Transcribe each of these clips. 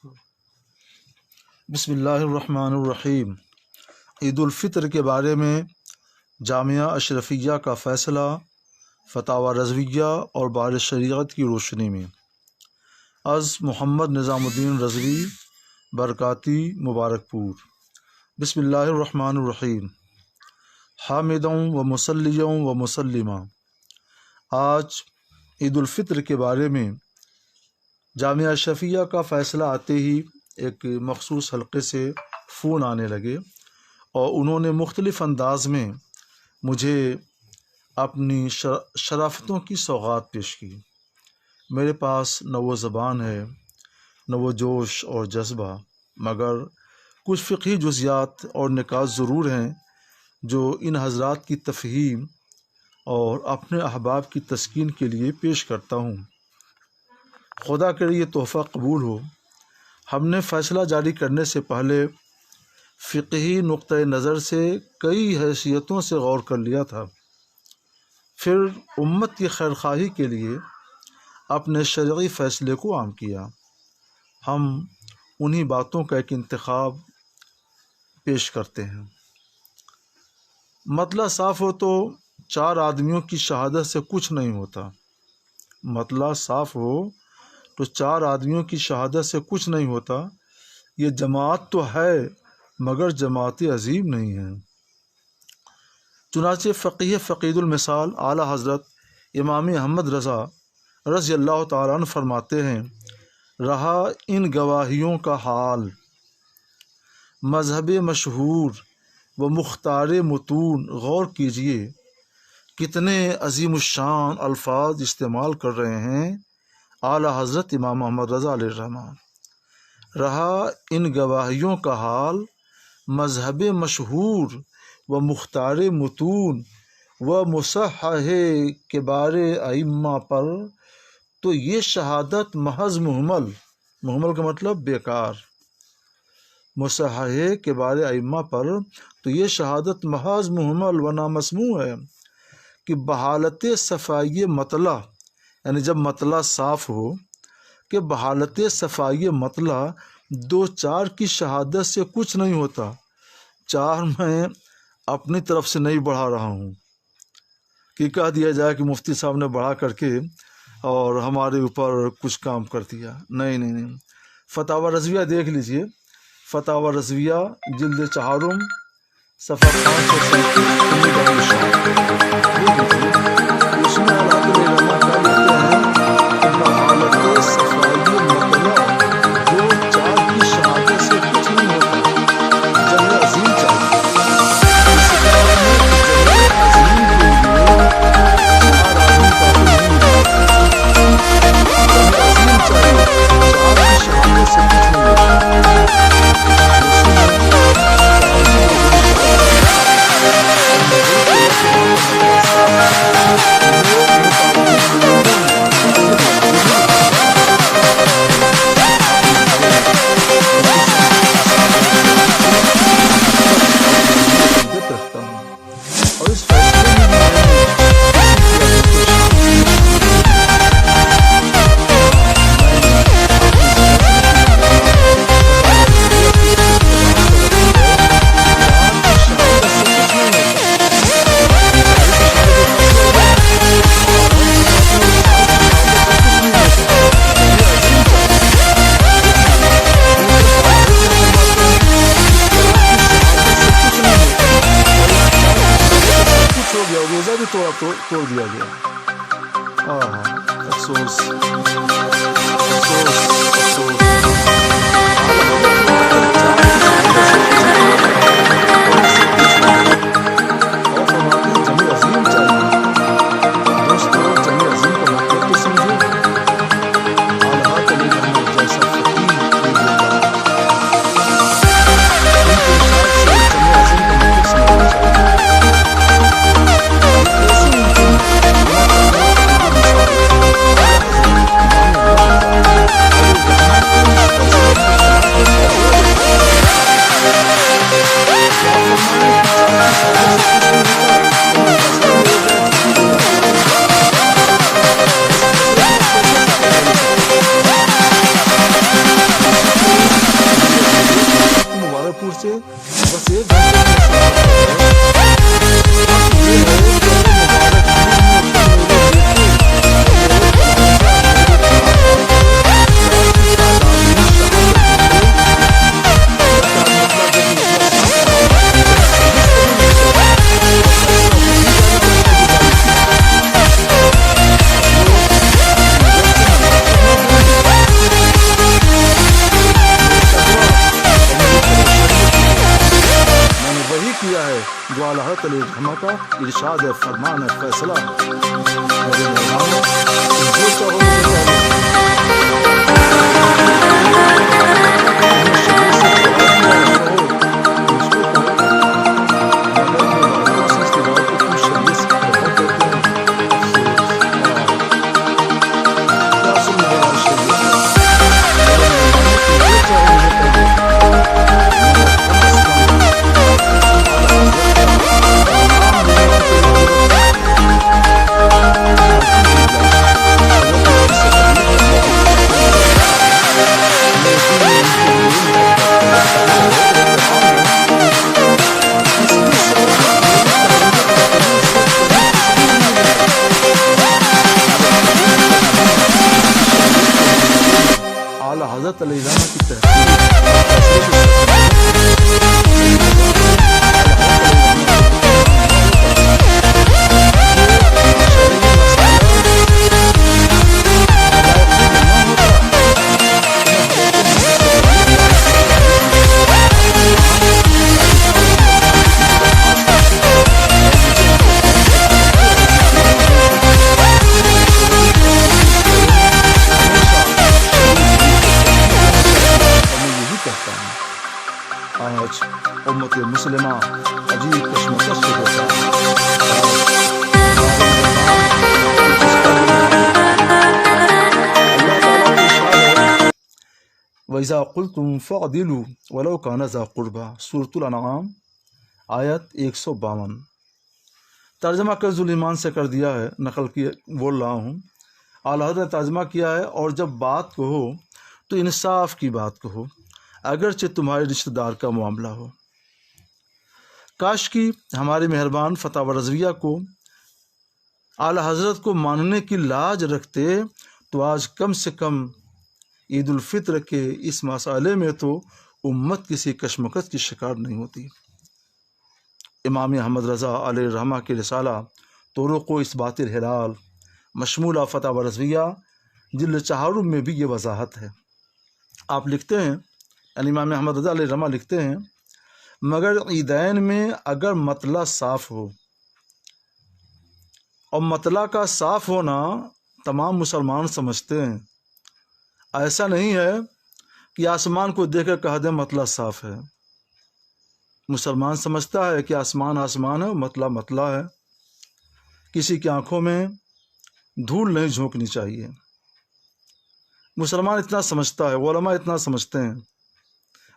بسم اللہ الرحمن الرحیم۔ عید الفطر کے بارے میں جامعہ اشرفیہ کا فیصلہ، فتاوی رضویہ اور بار شریعت کی روشنی میں۔ از محمد نظام الدین رضوی، برکاتی، مبارک پور۔ بسم اللہ الرحمن الرحیم۔ حامدوں و مسلیوں و مسلمہ۔ آج عید الفطر کے بارے میں جامعہ اشرفیہ کا فیصلہ آتے ہی ایک مخصوص حلقے سے فون آنے لگے اور انہوں نے مختلف انداز میں مجھے اپنی شرافتوں کی سوغات پیش کی۔ میرے پاس نہ وہ زبان ہے، نہ وہ جوش اور جذبہ، مگر کچھ فقہی جزیات اور نکات ضرور ہیں جو ان حضرات کی تفہیم اور اپنے احباب کی تسکین کے لیے پیش کرتا ہوں۔ خدا کرے یہ تحفہ قبول ہو۔ ہم نے فیصلہ جاری کرنے سے پہلے فقہی نقطۂ نظر سے کئی حیثیتوں سے غور کر لیا تھا، پھر امت کی خیرخواہی کے لیے اپنے شرعی فیصلے کو عام کیا۔ ہم انہی باتوں کا ایک انتخاب پیش کرتے ہیں۔ مطلع صاف ہو تو 4 آدمیوں کی شہادت سے کچھ نہیں ہوتا۔ مطلع صاف ہو تو 4 آدمیوں کی شہادت سے کچھ نہیں ہوتا۔ یہ جماعت تو ہے مگر جماعت عظیم نہیں ہے۔ چنانچہ فقیہ فقید المثال اعلیٰ حضرت امام احمد رضا رضی اللہ تعالیٰ عنہ فرماتے ہیں، رہا ان گواہیوں کا حال، مذہب مشہور و مختار متون غور کیجئے کتنے عظیم الشان الفاظ استعمال کر رہے ہیں اعلیٰ حضرت امام محمد رضا علیہ الرحمٰن۔ رہا ان گواہیوں کا حال، مذہب مشہور و مختار متون و مصحح کبار ائمہ پر تو یہ شہادت محض محمل کا مطلب بیکار، مصحح کبار ائمہ پر تو یہ شہادت محض محمل و نامسموع ہے کہ بحالت صفائی مطلع، یعنی جب مطلع صاف ہو، کہ بحالت صفائی مطلع 2-4 کی شہادت سے کچھ نہیں ہوتا۔ 4 میں اپنی طرف سے نہیں بڑھا رہا ہوں کہ کہہ دیا جائے کہ مفتی صاحب نے بڑھا کر کے اور ہمارے اوپر کچھ کام کر دیا۔ نہیں۔ فتاوی رضویہ دیکھ لیجئے، فتاوی رضویہ جلد 4 صفحہ 537 اس میں علامت علماء کیا لکھتے ہیں کہ بحالت صفائی مطلع 2-4 کی شہادت سے کچھ نہیں ہوتا، جمع عظیم چاہیے۔ اس کتاب میں جمع عظیم کے لیے 4 آدمی کافی نہیں ہوتا، جمع عظیم چاہیے، 4 کی شہادت سے کچھ نہیں ہوتا۔ توڑ دیا گیا۔ افسوس حضرت علیہ الرحمہ کا ارشاد ہے، فرمان ہے، فیصلہ میرے مہربانوں تم جو چاہو مجھے کہہ حضرت علیہ السلام کی آج امت مسلمہ عجیب کشمکش سے ہوتا ہے۔ وَإِذَا قُلْتُمْ فَاعْدِلُوا وَلَوْ كَانَ ذَا قُرْبَى، سورۃ الانعام آیت 152۔ ترجمہ کنز الایمان سے کر دیا ہے، نقل کیا بول رہا ہوں۔ اعلیٰ حضرت نے ترجمہ کیا ہے، اور جب بات کہو تو انصاف کی بات کہو، اگرچہ تمہارے رشتہ دار کا معاملہ ہو۔ کاش کی ہمارے مہربان فتح و رضویہ کو اعلیٰ حضرت کو ماننے کی لاج رکھتے تو آج کم سے کم عید الفطر کے اس مسئلے میں تو امت کسی کشمکش کی شکار نہیں ہوتی۔ امام احمد رضا علیہ الرحمہ کی رسالہ طرق و اثبات الہلال مشمولہ فتح و رضویہ جلد 4 میں بھی یہ وضاحت ہے۔ آپ لکھتے ہیں، یعنی امام احمد رضا علیہ الرحمہ لکھتے ہیں، مگر عیدین میں اگر مطلع صاف ہو، اور مطلع کا صاف ہونا تمام مسلمان سمجھتے ہیں، ایسا نہیں ہے کہ آسمان کو دیکھ کر کہہ دیں مطلع صاف ہے۔ مسلمان سمجھتا ہے کہ آسمان آسمان ہے، مطلع مطلع ہے، کسی کی آنکھوں میں دھول نہیں جھونکنی چاہیے۔ مسلمان اتنا سمجھتا ہے، علماء اتنا سمجھتے ہیں۔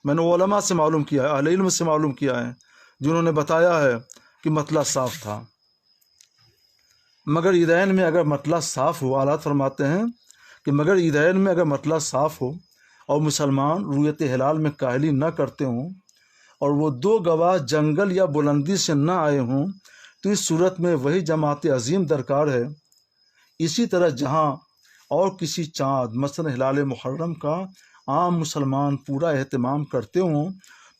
میں نے علماء سے معلوم کیا ہے، اہل علم سے معلوم کیا ہے، جنہوں نے بتایا ہے کہ مطلع صاف تھا۔ مگر عیدین میں اگر مطلع صاف ہو، اعلیٰ فرماتے ہیں کہ مگر عیدین میں اگر مطلع صاف ہو اور مسلمان رویت ہلال میں کاہلی نہ کرتے ہوں اور وہ 2 گواہ جنگل یا بلندی سے نہ آئے ہوں تو اس صورت میں وہی جماعت عظیم درکار ہے۔ اسی طرح جہاں اور کسی چاند مثلا ہلال محرم کا عام مسلمان پورا اہتمام کرتے ہوں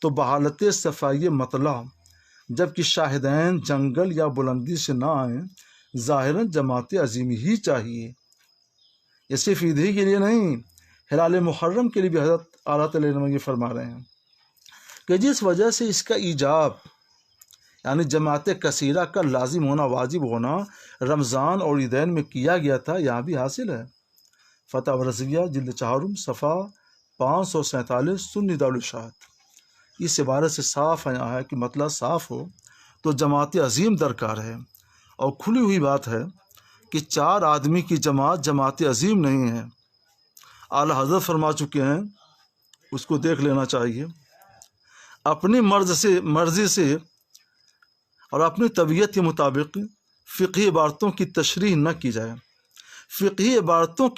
تو بحالت صفائی مطلع جبکہ شاہدین جنگل یا بلندی سے نہ آئیں ظاہراً جماعت عظیم ہی چاہیے۔ یہ صرف عید ہی کے لیے نہیں، ہلال محرم کے لیے بھی حضرت اعلیٰ علیہ یہ فرما رہے ہیں کہ جس وجہ سے اس کا ایجاب یعنی جماعت کثیرہ کا لازم ہونا، واجب ہونا رمضان اور عیدین میں کیا گیا تھا، یہاں بھی حاصل ہے۔ فتح و رضویہ جلد 4 صفحہ 547 سنی دارالارشاد۔ اس عبارت سے صاف آیا ہے کہ مطلع صاف ہو تو جماعت عظیم درکار ہے، اور کھلی ہوئی بات ہے کہ 4 آدمی کی جماعت جماعت عظیم نہیں ہے۔ اعلیٰ حضرت فرما چکے ہیں، اس کو دیکھ لینا چاہیے۔ اپنی مرضی سے اور اپنی طبیعت کے مطابق فقہی عبارتوں کی تشریح نہ کی جائے۔ فقہی عبارتوں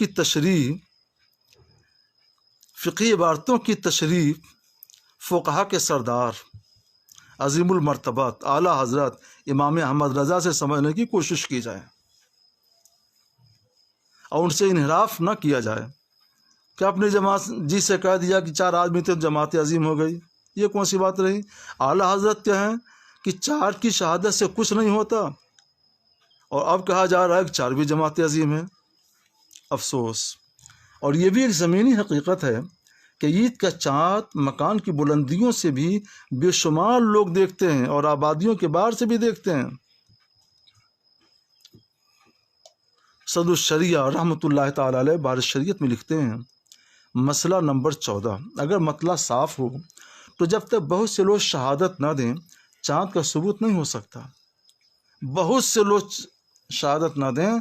کی تشریح فقہا کے سردار عظیم المرتبات اعلیٰ حضرت امام احمد رضا سے سمجھنے کی کوشش کی جائے اور ان سے انحراف نہ کیا جائے کہ اپنی جماعت جی سے کہہ دیا کہ 4 آدمی تھے جماعت عظیم ہو گئی۔ یہ کون سی بات رہی؟ اعلیٰ حضرت کیا ہیں کہ 4 کی شہادت سے کچھ نہیں ہوتا، اور اب کہا جا رہا ہے کہ 4 بھی جماعت عظیم ہیں۔ افسوس، اور یہ بھی ایک زمینی حقیقت ہے کہ عید کا چاند مکان کی بلندیوں سے بھی بے شمار لوگ دیکھتے ہیں اور آبادیوں کے باہر سے بھی دیکھتے ہیں۔ صدر الشریعہ رحمۃ اللہ تعالی علیہ بار شریعت میں لکھتے ہیں، مسئلہ نمبر 14، اگر مطلع صاف ہو تو جب تک بہت سے لوگ شہادت نہ دیں چاند کا ثبوت نہیں ہو سکتا۔ بہت سے لوگ شہادت نہ دیں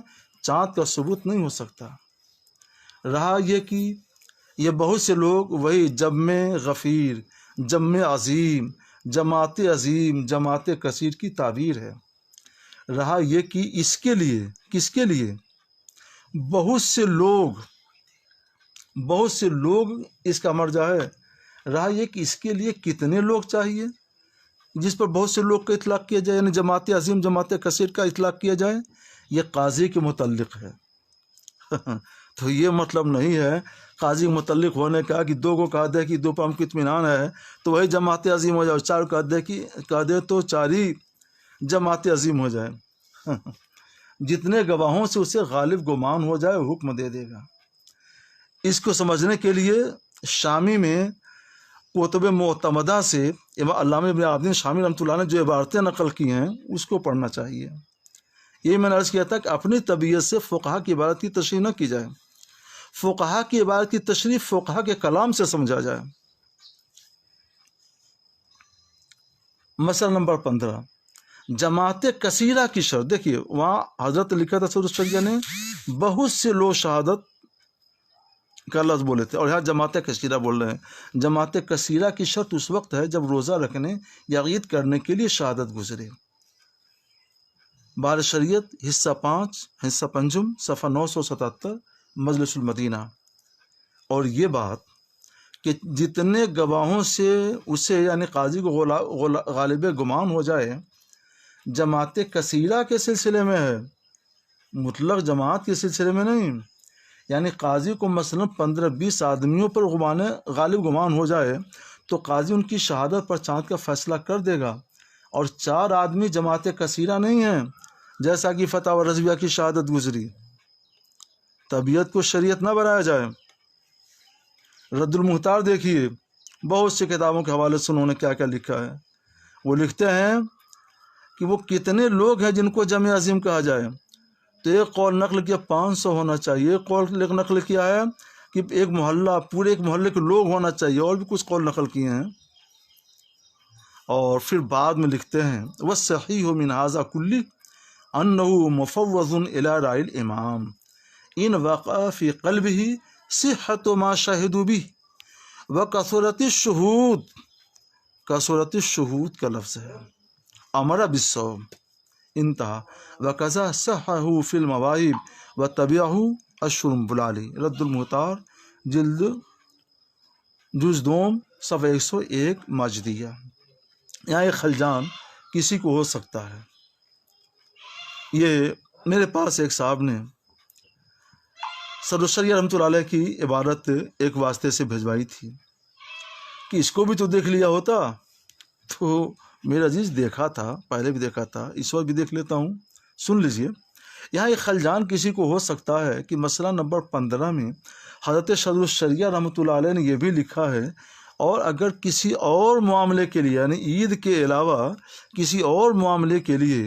چاند کا ثبوت نہیں ہو سکتا۔ رہا یہ کہ یہ بہت سے لوگ وہی جمع غفیر، جمع عظیم، جماعت عظیم، جماعت کثیر کی تعبیر ہے۔ رہا یہ کہ اس کے لیے، کس کے لیے؟ بہت سے لوگ اس کا مرجع ہے۔ رہا یہ کہ اس کے لیے کتنے لوگ چاہیے جس پر بہت سے لوگ کا اطلاق کیا جائے، یعنی جماعت عظیم، جماعت کثیر کا اطلاق کیا جائے، یہ قاضی کے متعلق ہے۔ تو یہ مطلب نہیں ہے قاضی متعلق ہونے کا کہ دو کو کہا دے کہ دو پر ہم کو اطمینان ہے تو وہی جماعت عظیم ہو جائے، اور چار کو کہا دے تو چار ہی جماعت عظیم ہو جائے۔ جتنے گواہوں سے اسے غالب گمان ہو جائے حکم دے دے گا۔ اس کو سمجھنے کے لیے شامی میں کتب معتمدہ سے علامہ ابن عابدین شامی رحمۃ اللہ نے جو عبارتیں نقل کی ہیں اس کو پڑھنا چاہیے۔ یہ میں نے عرض کیا تھا کہ اپنی طبیعت سے فقہا کی عبارت کی تشریح نہ کی جائے، فقہا کی عبارت کی تشریح فقہا کے کلام سے سمجھا جائے۔ مسئلہ نمبر 15، جماعت کثیرہ کی شرط۔ دیکھیے وہاں حضرت لکھا تھا صدر الشریعہ نے بہت سے لوگ شہادت کا لفظ بولے تھے، اور یہاں جماعت کثیرہ بول رہے ہیں۔ جماعت کثیرہ کی شرط اس وقت ہے جب روزہ رکھنے یا عید کرنے کے لیے شہادت گزرے۔ بار شریعت حصہ 5، حصہ پنجم، صفحہ 977، مجلس المدینہ۔ اور یہ بات کہ جتنے گواہوں سے اسے یعنی قاضی کو غالب گمان ہو جائے جماعت کثیرہ کے سلسلے میں ہے، مطلق جماعت کے سلسلے میں نہیں۔ یعنی قاضی کو مثلا 15-20 آدمیوں پر غالب گمان ہو جائے تو قاضی ان کی شہادت پر چاند کا فیصلہ کر دے گا، اور 4 آدمی جماعت کثیرہ نہیں ہیں جیسا کہ فتح رضویہ کی شہادت گزری۔ طبیعت کو شریعت نہ بنایا جائے۔ رد المختار دیکھیے، بہت سی کتابوں کے حوالے سے انہوں نے کیا کیا لکھا ہے۔ وہ لکھتے ہیں کہ وہ کتنے لوگ ہیں جن کو جمع عظیم کہا جائے، تو ایک قول نقل کیا 500 ہونا چاہیے، ایک قول نقل کیا ہے کہ ایک محلہ، پورے ایک محلے کے لوگ ہونا چاہیے، اور بھی کچھ قول نقل کیے ہیں۔ اور پھر بعد میں لکھتے ہیں وَالصَّحِيحُ مِنْ هَذَا كُلِّهِ أَنَّهُ مُفَوَّضٌ إِلَى رَأْيِ الْإِمَامِ إِنْ وَقَعَ فِي قَلْبِهِ صِحَّةُ مَا شَهِدُوا بِهِ وَكَثُرَتِ الشُّهُودِ۔ کثرت الشہود کا لفظ ہے، امر بالصوم، انتہا۔ وَكَذَا صَحَّحُ فِي الْمَوَاهِبِ وَتَبِعَهُ الشُّرُمْبُلَالِي، رد المختار، جلد جز دوم، صفحہ 101، ماجدیہ۔ یہاں ایک خلجان کسی کو ہو سکتا ہے۔ یہ میرے پاس ایک صاحب نے صدر الشریعہ رحمۃ اللہ علیہ کی عبارت ایک واسطے سے بھجوائی تھی کہ اس کو بھی تو دیکھ لیا ہوتا۔ تو میرا عزیز دیکھا تھا، پہلے بھی دیکھا تھا، اس وقت بھی دیکھ لیتا ہوں، سن لیجئے۔ یہاں ایک خلجان کسی کو ہو سکتا ہے کہ مسئلہ نمبر 15 میں حضرت صدر الشریعہ رحمۃ اللہ علیہ نے یہ بھی لکھا ہے، اور اگر کسی اور معاملے کے لیے یعنی عید کے علاوہ کسی اور معاملے کے لیے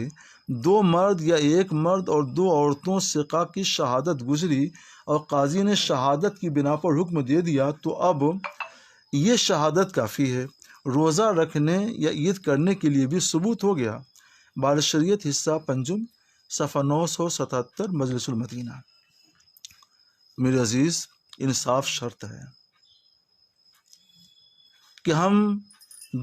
2 مرد یا 1 مرد اور 2 عورتوں ثقہ کی شہادت گزری اور قاضی نے شہادت کی بنا پر حکم دے دیا، تو اب یہ شہادت کافی ہے، روزہ رکھنے یا عید کرنے کے لیے بھی ثبوت ہو گیا۔ بار شریعت حصہ پنجم، صفحہ 977، مجلس المدینہ۔ میرے عزیز، انصاف شرط ہے کہ ہم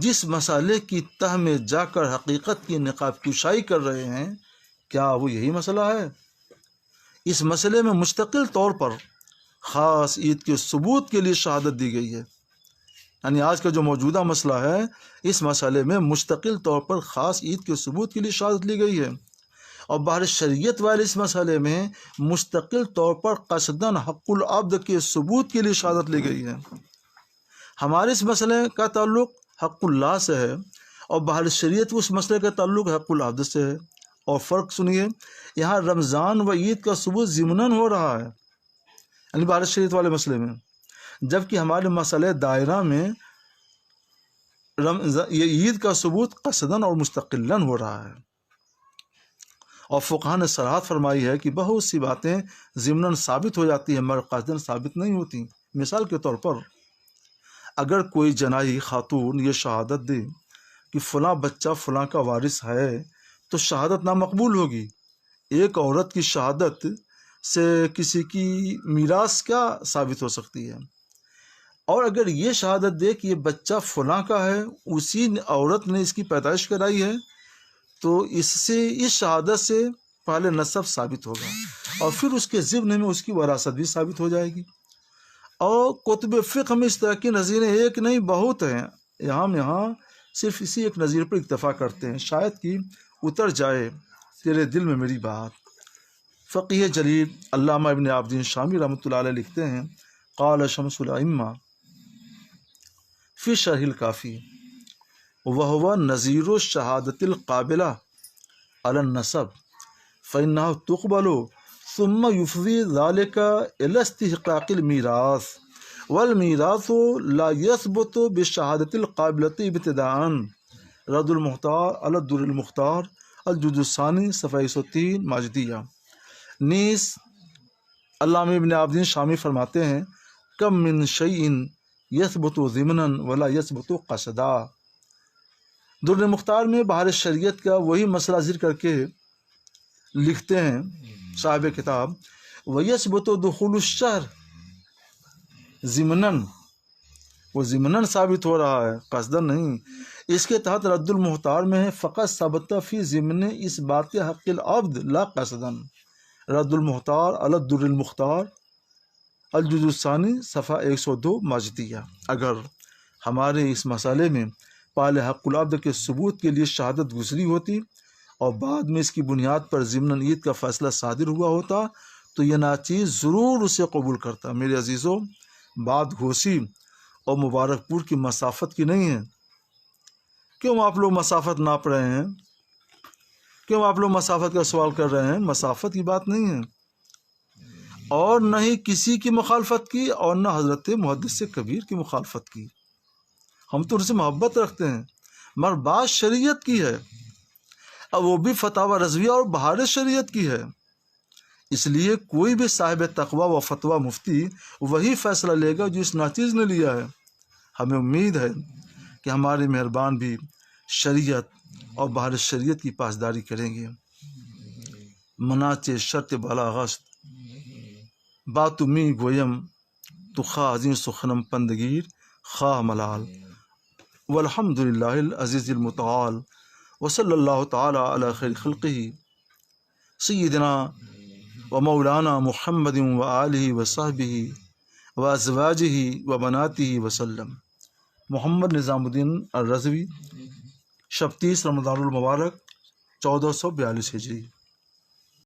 جس مسئلے کی تہ میں جا کر حقیقت کی نقاب کشائی کر رہے ہیں، کیا وہ یہی مسئلہ ہے؟ اس مسئلے میں مستقل طور پر خاص عید کے ثبوت کے لیے شہادت دی گئی ہے۔ یعنی آج کا جو موجودہ مسئلہ ہے، اس مسئلے میں مستقل طور پر خاص عید کے ثبوت کے لیے شہادت لی گئی ہے، اور بہر شریعت والے اس مسئلے میں مستقل طور پر قصداً حق العبد کے ثبوت کے لیے شہادت لی گئی ہے۔ ہمارے اس مسئلے کا تعلق حق اللہ سے ہے، اور بہر شریعت اس مسئلے کا تعلق حق العبد سے ہے۔ اور فرق سنیے، یہاں رمضان و عید کا ثبوت ضمناً ہو رہا ہے، یعنی بہر شریعت والے مسئلے میں، جبکہ ہمارے مسئلہ دائرہ میں یہ عید کا ثبوت قصداً اور مستقلاً ہو رہا ہے، اور فقہاء نے صراحت فرمائی ہے کہ بہت سی باتیں ضمناً ثابت ہو جاتی ہیں مگر قصداً ثابت نہیں ہوتی۔ مثال کے طور پر اگر کوئی جنائی خاتون یہ شہادت دے کہ فلاں بچہ فلاں کا وارث ہے تو شہادت نامقبول ہوگی۔ ایک عورت کی شہادت سے کسی کی میراث کیا ثابت ہو سکتی ہے؟ اور اگر یہ شہادت دے کہ یہ بچہ فلاں کا ہے، اسی عورت نے اس کی پیدائش کرائی ہے، تو اس شہادت سے پہلے نسب ثابت ہوگا اور پھر اس کے ضمن میں اس کی وراثت بھی ثابت ہو جائے گی۔ اور کتب فقہ میں اس طرح کی نظیریں ایک نہیں بہت ہیں، یہاں صرف اسی ایک نظیر پر اکتفا کرتے ہیں، شاید کہ اتر جائے تیرے دل میں میری بات۔ فقیہ جلیل علامہ ابن عابدین شامی رحمۃ اللہ علیہ لکھتے ہیں، قال شمس الائمہ فی شرح الکافی وہو نظیر الشہادت القابلہ علی النسب فإنها تقبل ثم يفضي ذلك إلى استحقاق الميراث والميراث لا يثبت بالشهادة القابلة ابتداء رد المختار على الدر المختار الجزء الثاني صفحہ 103 ماجدیہ۔ نیز علامہ ابن عابدین شامی فرماتے ہیں، کم من شیء یثبت ضمنا ولا یثبت قصدا۔ در مختار میں بحر شریعت کا وہی مسئلہ ذکر کر کے لکھتے ہیں صاحب کتاب، وَيَثْبُتُ دُخُولُ الشَّهْرِ ضمناً، وہ ضمناً ثابت ہو رہا ہے قصداً نہیں۔ اس کے تحت رد المختار میں ہے، فقط ثبت فی ضمن اس بات حق العبد لا قصداً، رد المختار علی الدر المختار الجزء الثانی صفحہ 102 ماجدیہ۔ اگر ہمارے اس مسئلے میں پہلے حق العبد کے ثبوت کے لیے شہادت گزری ہوتی اور بعد میں اس کی بنیاد پر ضمن عید کا فیصلہ صادر ہوا ہوتا تو یہ ناچیز ضرور اسے قبول کرتا۔ میرے عزیزوں، بات گھوسی اور مبارک پور کی مسافت کی نہیں ہے۔ کیوں آپ لوگ مسافت ناپ رہے ہیں؟ کیوں آپ لوگ مسافت کا سوال کر رہے ہیں؟ مسافت کی بات نہیں ہے، اور نہ ہی کسی کی مخالفت کی اور نہ حضرت محدث کبیر کی مخالفت کی۔ ہم تو ان سے محبت رکھتے ہیں، مگر بات شریعت کی ہے، اب وہ بھی فتاوی رضویہ اور بہار شریعت کی ہے۔ اس لیے کوئی بھی صاحب تقوی و فتویٰ مفتی وہی فیصلہ لے گا جو اس ناچیز نے لیا ہے۔ ہمیں امید ہے کہ ہمارے مہربان بھی شریعت اور بہار شریعت کی پاسداری کریں گے۔ مناچے شرط بالاغست باتو می گویم تو خواہ عظیم سخنم پندگیر خواہ ملال، والحمد للہ العزیز المتعال، وصلی اللہ تعالی علی خیر خلقہ سیدنا و مولانا محمد و آلہ و صحبہ و ازواجہ و بناتہ وسلم۔ محمد نظام الدین الرضوی، شب 30 رمضان المبارک 1442 ہجری۔